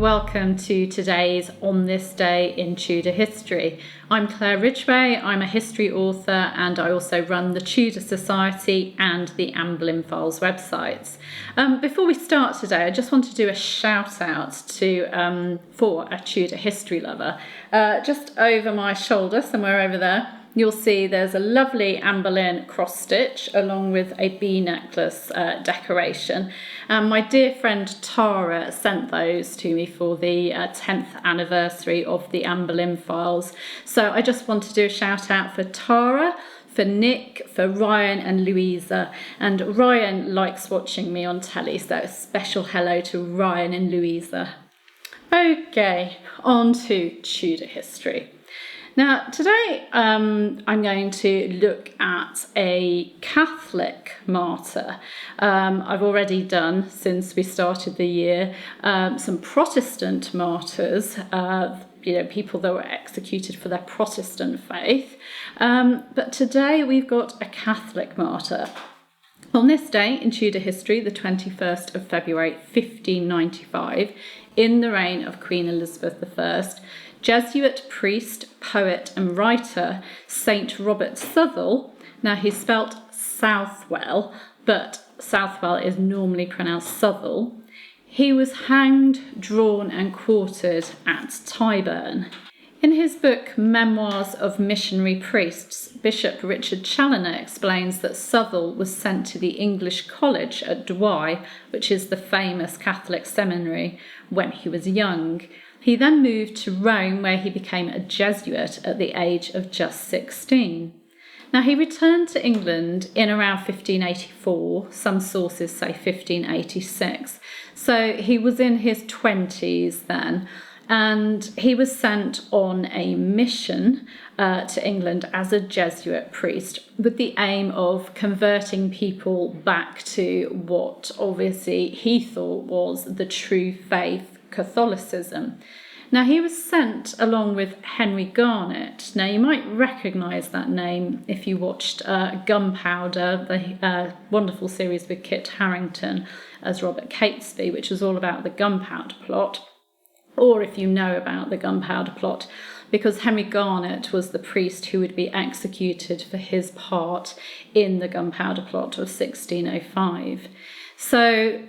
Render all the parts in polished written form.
welcome to today's On This Day in Tudor History. I'm Claire Ridgway, I'm a history author and I also run the Tudor Society and the Anne Boleyn Files websites. Before we start today, I just want to do a shout out for a Tudor history lover. Just over my shoulder, somewhere over there, you'll see there's a lovely Anne Boleyn cross stitch along with a bee necklace decoration. My dear friend Tara sent those to me for the 10th anniversary of the Anne Boleyn Files. So I just want to do a shout out for Tara, for Nick, for Ryan and Louisa. And Ryan likes watching me on telly, so a special hello to Ryan and Louisa. Okay, on to Tudor history. Now, today I'm going to look at a Catholic martyr. I've already done, since we started the year, some Protestant martyrs, people that were executed for their Protestant faith. But today we've got a Catholic martyr. On this day in Tudor history, the 21st of February 1595, in the reign of Queen Elizabeth I, Jesuit priest, poet and writer St. Robert Southwell, now he's spelt Southwell, but Southwell is normally pronounced Southwell, he was hanged, drawn and quartered at Tyburn. In his book Memoirs of Missionary Priests, Bishop Richard Challoner explains that Southwell was sent to the English College at Douai, which is the famous Catholic seminary, when he was young. He then moved to Rome, where he became a Jesuit at the age of just 16. Now, he returned to England in around 1584, some sources say 1586, so he was in his 20s then, and he was sent on a mission to England as a Jesuit priest with the aim of converting people back to what obviously he thought was the true faith, Catholicism. Now, he was sent along with Henry Garnet. Now, you might recognise that name if you watched Gunpowder, the wonderful series with Kit Harington as Robert Catesby, which was all about the Gunpowder Plot, or if you know about the Gunpowder Plot, because Henry Garnet was the priest who would be executed for his part in the Gunpowder Plot of 1605. So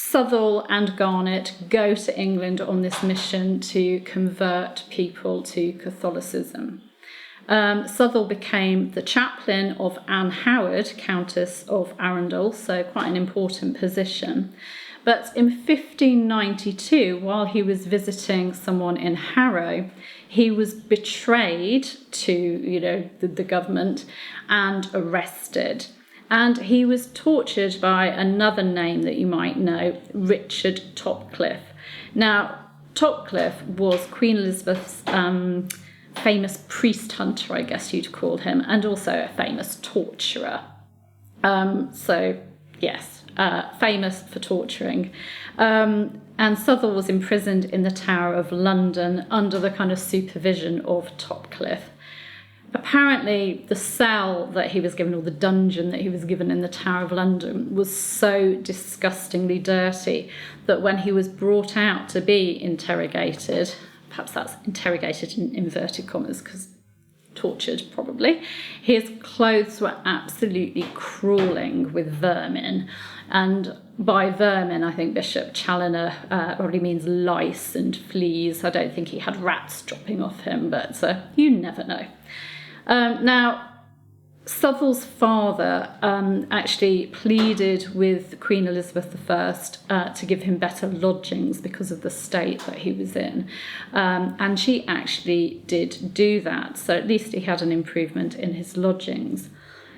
Southwell and Garnet go to England on this mission to convert people to Catholicism. Southwell became the chaplain of Anne Howard, Countess of Arundel, so quite an important position. But in 1592, while he was visiting someone in Harrow, he was betrayed to, the government and arrested. And he was tortured by another name that you might know, Richard Topcliffe. Now, Topcliffe was Queen Elizabeth's famous priest hunter, I guess you'd call him, and also a famous torturer. Famous for torturing. And Southwell was imprisoned in the Tower of London under the kind of supervision of Topcliffe. Apparently, the cell that he was given, or the dungeon that he was given in the Tower of London, was so disgustingly dirty that when he was brought out to be interrogated, perhaps that's interrogated in inverted commas because tortured probably, his clothes were absolutely crawling with vermin. And by vermin, I think Bishop Challoner probably means lice and fleas. I don't think he had rats dropping off him, but you never know. Now, Southwell's father actually pleaded with Queen Elizabeth I to give him better lodgings because of the state that he was in. And she actually did do that, so at least he had an improvement in his lodgings.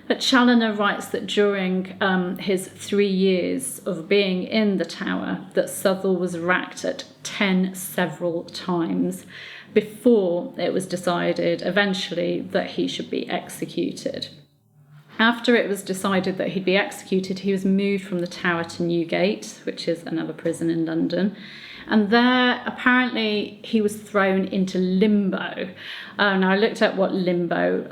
But Challoner writes that during his 3 years of being in the tower, that Southwell was racked at 10 several times before it was decided eventually that he should be executed. After it was decided that he'd be executed, he was moved from the tower to Newgate, which is another prison in London. And there, apparently, he was thrown into limbo. Now, I looked at what limbo,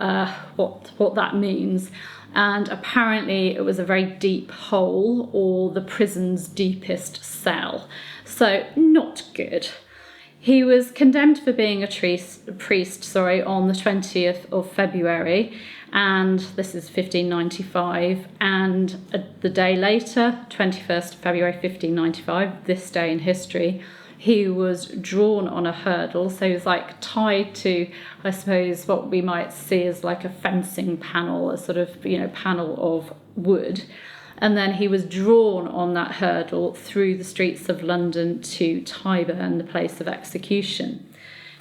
what that means. And apparently, it was a very deep hole, or the prison's deepest cell. So, not good. He was condemned for being a priest on the 20th of February, and this is 1595, and the day later, 21st of February 1595, this day in history, he was drawn on a hurdle, so he was like tied to, I suppose, what we might see as like a fencing panel, a sort of, panel of wood. And then he was drawn on that hurdle through the streets of London to Tyburn, the place of execution.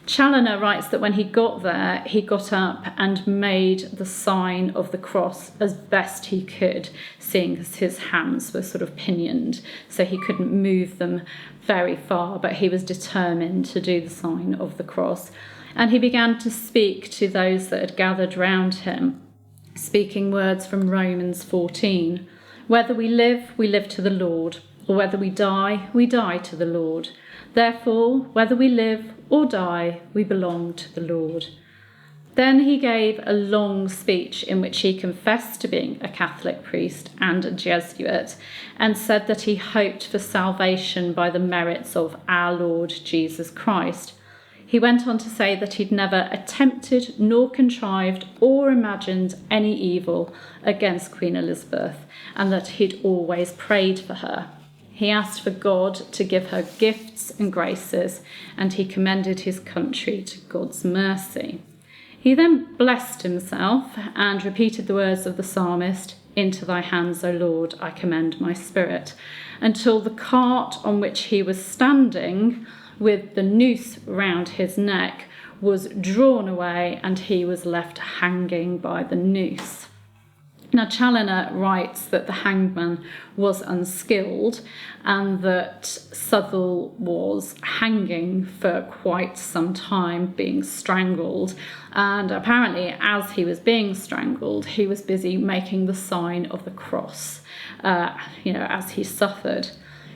Challoner writes that when he got there, he got up and made the sign of the cross as best he could, seeing as his hands were sort of pinioned, so he couldn't move them very far, but he was determined to do the sign of the cross. And he began to speak to those that had gathered round him, speaking words from Romans 14. Whether we live to the Lord, or whether we die to the Lord. Therefore, whether we live or die, we belong to the Lord. Then he gave a long speech in which he confessed to being a Catholic priest and a Jesuit, and said that he hoped for salvation by the merits of our Lord Jesus Christ. He went on to say that he'd never attempted nor contrived or imagined any evil against Queen Elizabeth, and that he'd always prayed for her. He asked for God to give her gifts and graces, and he commended his country to God's mercy. He then blessed himself and repeated the words of the psalmist, "Into thy hands, O Lord, I commend my spirit," until the cart on which he was standing, with the noose round his neck, was drawn away and he was left hanging by the noose. Now, Challoner writes that the hangman was unskilled and that Southwell was hanging for quite some time, being strangled. And apparently, as he was being strangled, he was busy making the sign of the cross, as he suffered.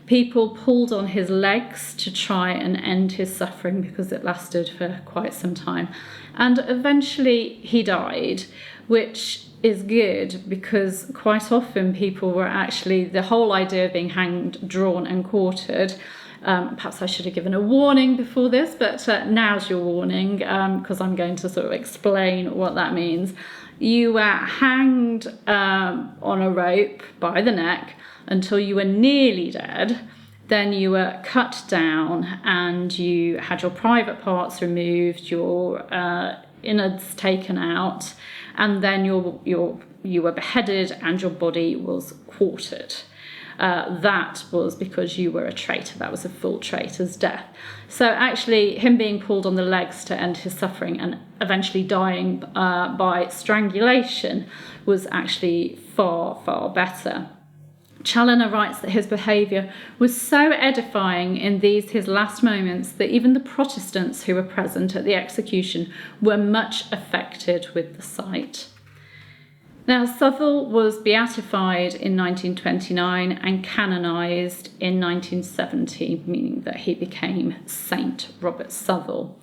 People pulled on his legs to try and end his suffering because it lasted for quite some time. And eventually he died, which is good because quite often people were actually, the whole idea of being hanged, drawn and quartered, perhaps I should have given a warning before this, but now's your warning because I'm going to sort of explain what that means. You were hanged on a rope by the neck until you were nearly dead. Then you were cut down and you had your private parts removed, your innards taken out, and then you were beheaded and your body was quartered. That was because you were a traitor. That was a full traitor's death. So actually, him being pulled on the legs to end his suffering and eventually dying by strangulation was actually far, far better. Challoner writes that his behaviour was so edifying in these his last moments that even the Protestants who were present at the execution were much affected with the sight. Now, Southwell was beatified in 1929 and canonised in 1970, meaning that he became Saint Robert Southwell.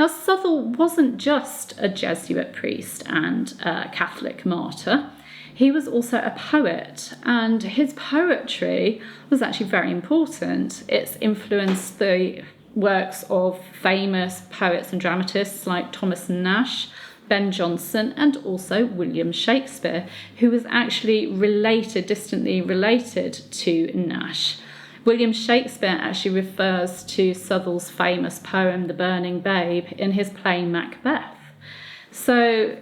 Now, Southwell wasn't just a Jesuit priest and a Catholic martyr. He was also a poet, and his poetry was actually very important. It's influenced the works of famous poets and dramatists like Thomas Nash, Ben Jonson, and also William Shakespeare, who was actually distantly related to Nash. William Shakespeare actually refers to Southwell's famous poem, The Burning Babe, in his play Macbeth. So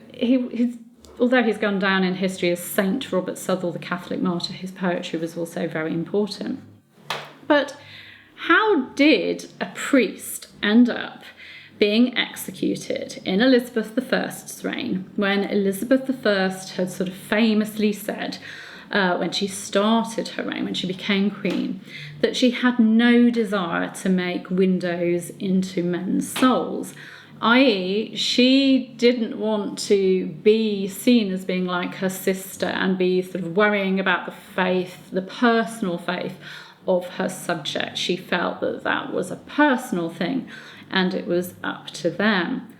although he's gone down in history as Saint Robert Southwell, the Catholic martyr, his poetry was also very important. But how did a priest end up being executed in Elizabeth I's reign, when Elizabeth I had sort of famously said, when she started her reign, when she became queen, that she had no desire to make windows into men's souls, i.e. she didn't want to be seen as being like her sister and be sort of worrying about the faith, the personal faith of her subjects. She felt that that was a personal thing and it was up to them.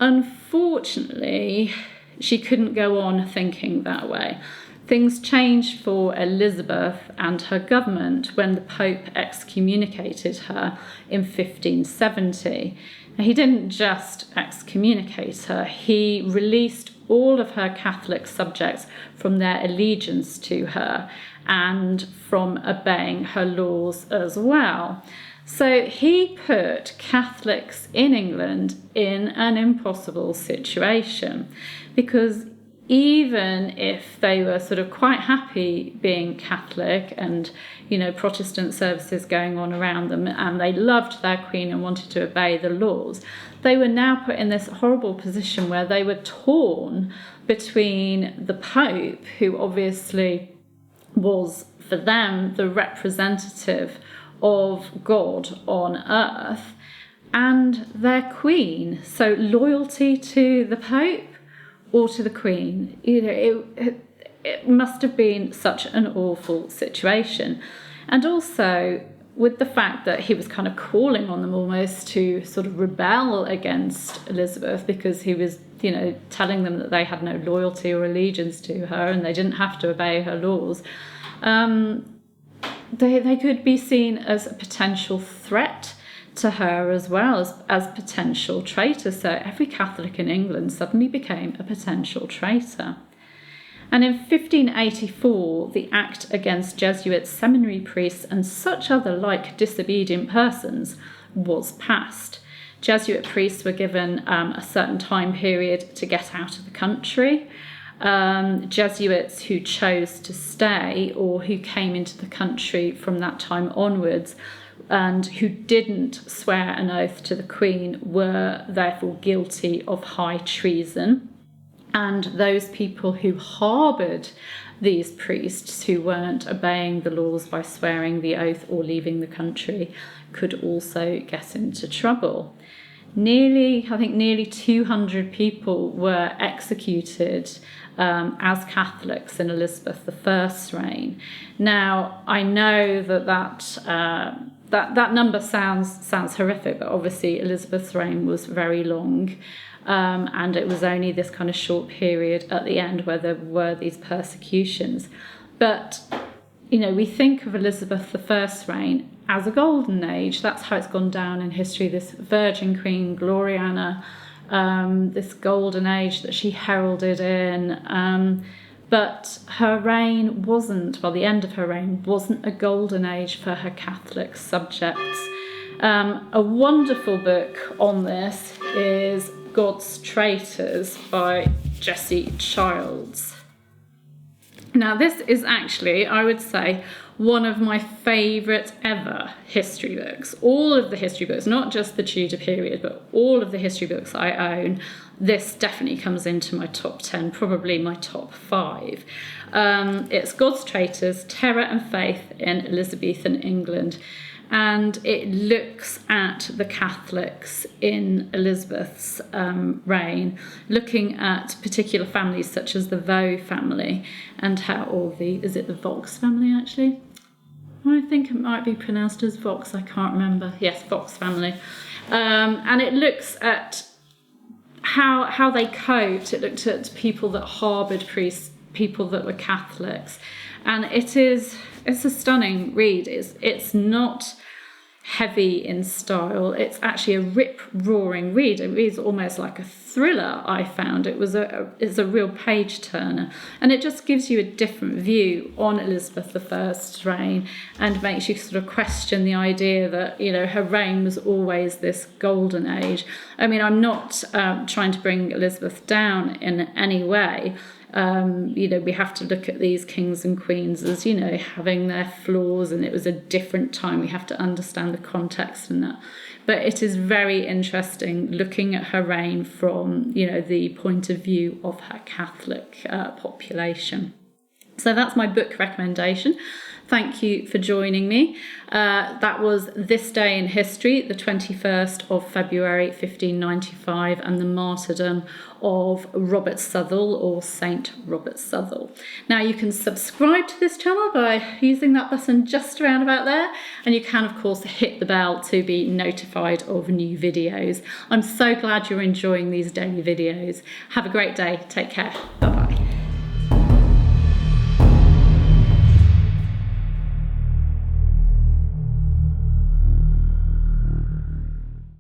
Unfortunately, she couldn't go on thinking that way, Things changed for Elizabeth and her government when the Pope excommunicated her in 1570. Now, he didn't just excommunicate her, he released all of her Catholic subjects from their allegiance to her and from obeying her laws as well. So he put Catholics in England in an impossible situation, because even if they were sort of quite happy being Catholic and, Protestant services going on around them, and they loved their Queen and wanted to obey the laws, they were now put in this horrible position where they were torn between the Pope, who obviously was, for them, the representative of God on earth, and their Queen. So loyalty to the Pope or to the Queen. It must have been such an awful situation. And also with the fact that he was kind of calling on them almost to sort of rebel against Elizabeth, because he was, telling them that they had no loyalty or allegiance to her and they didn't have to obey her laws. They could be seen as a potential threat to her as well as potential traitors. So every Catholic in England suddenly became a potential traitor. And in 1584, the Act against Jesuit seminary priests and such other like disobedient persons was passed. Jesuit priests were given a certain time period to get out of the country. Jesuits who chose to stay or who came into the country from that time onwards and who didn't swear an oath to the Queen were therefore guilty of high treason. And those people who harboured these priests who weren't obeying the laws by swearing the oath or leaving the country could also get into trouble. Nearly 200 people were executed as Catholics in Elizabeth I's reign. Now, I know that number sounds horrific, but obviously Elizabeth's reign was very long, and it was only this kind of short period at the end where there were these persecutions. But, we think of Elizabeth I's reign as a golden age. That's how it's gone down in history, this Virgin Queen, Gloriana, this golden age that she heralded in. But her reign the end of her reign wasn't a golden age for her Catholic subjects. A wonderful book on this is God's Traitors by Jessie Childs. Now, this is actually, I would say, one of my favourite ever history books. All of the history books, not just the Tudor period, but all of the history books I own, this definitely comes into my top 10, probably my top 5. It's God's Traitors, Terror and Faith in Elizabethan England. And it looks at the Catholics in Elizabeth's reign, looking at particular families such as the Vaux family and how is it the Vaux family actually? I think it might be pronounced as Vox, I can't remember. Yes, Vaux family. And it looks at how they coped. It looked at people that harboured priests, people that were Catholics. And it's a stunning read. It's not heavy in style. It's actually a rip-roaring read. It reads almost like a thriller, I found. It's a real page-turner. And it just gives you a different view on Elizabeth I's reign and makes you sort of question the idea that, her reign was always this golden age. I mean, I'm not trying to bring Elizabeth down in any way. We have to look at these kings and queens as, having their flaws, and it was a different time. We have to understand the context and that. But it is very interesting looking at her reign from, the point of view of her Catholic population. So that's my book recommendation. Thank you for joining me. That was This Day in History, the 21st of February 1595, and the martyrdom of Robert Southwell, or Saint Robert Southwell. Now, you can subscribe to this channel by using that button just around about there, and you can, of course, hit the bell to be notified of new videos. I'm so glad you're enjoying these daily videos. Have a great day. Take care. Bye.